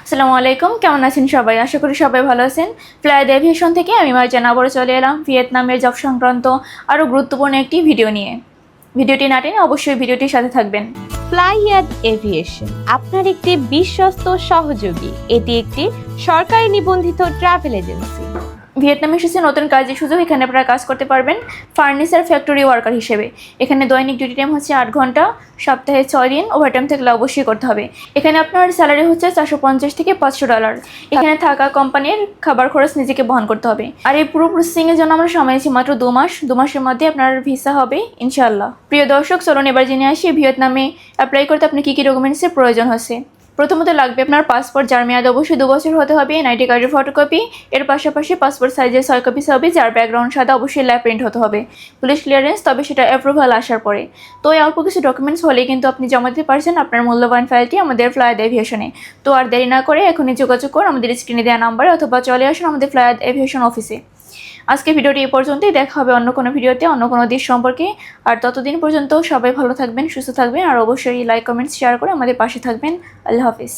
আসসালামু আলাইকুম, কেমন আছেন সবাই? আশা করি সবাই ভালো আছেন। ফ্লাইড এভিয়েশন থেকে আমি মার্জানা আবারও চলে এলাম ভিয়েতনামের জব সংক্রান্ত আরও গুরুত্বপূর্ণ একটি ভিডিও নিয়ে। ভিডিওটি না টেনে অবশ্যই ভিডিওটির সাথে থাকবেন। ফ্লাইয়াদ এভিয়েশন আপনার একটি বিশ্বস্ত সহযোগী। এটি একটি সরকারি নিবন্ধিত ট্রাভেল এজেন্সি। ভিয়েতনামে এসেছে নতুন কাজের সুযোগ। এখানে আপনারা কাজ করতে পারবেন ফার্নিচার ফ্যাক্টরি ওয়ার্কার হিসেবে। এখানে দৈনিক ডিউটি টাইম হচ্ছে 8 ঘন্টা, সপ্তাহে 6 দিন। ওভারটাইম থাকলে অবশ্যই করতে হবে। এখানে আপনার স্যালারি হচ্ছে $450 থেকে $500। এখানে থাকা, কোম্পানির খাবার খরচ নিজেকে বহন করতে হবে। আর এই পুরো প্রসেসিংয়ের জন্য আমরা সময় আছি মাত্র 2 মাস। 2 মাসের মধ্যে আপনার ভিসা হবে ইনশাআল্লাহ। প্রিয় দর্শক, চলুন এবার জেনে আসি ভিয়েতনামে অ্যাপ্লাই করতে আপনি কী কী ডকুমেন্টসের প্রয়োজন হচ্ছে। প্রথমত লাগবে আপনার পাসপোর্ট, যার মেয়াদ অবশ্যই 2 বছর হতে হবে। এনআইডি কার্ডের ফটোকপি, এর পাশাপাশি পাসপোর্ট সাইজের 6 কপি ছবি, যার ব্যাকগ্রাউন্ড সাদা, অবশ্যই ল্যাব প্রিন্ট হতে হবে। পুলিশ ক্লিয়ারেন্স, তবে সেটা অ্যাপ্রুভাল আসার পরে। তো এই অল্প কিছু ডকুমেন্টস হলেই কিন্তু আপনি জমা দিতে পারছেন আপনার মূল্যবান ফাইলটি আমাদের ফ্লাইয়াদ এভিয়েশনে। তো আর দেরি না করে এখনই যোগাযোগ করুন আমাদের স্ক্রিনে দেওয়া নাম্বারে, অথবা চলে আসুন আমাদের ফ্লাইয়াদ এভিয়েশন অফিসে। আজকে ভিডিওটি এই পর্যন্তই। দেখা হবে অন্য কোনো ভিডিওতে অন্য কোনো দেশ সম্পর্কে। আর ততদিন পর্যন্ত সবাই ভালো থাকবেন, সুস্থ থাকবেন, আর অবশ্যই লাইক, কমেন্টস, শেয়ার করে আমাদের পাশে থাকবেন। আল্লাহ হাফিজ।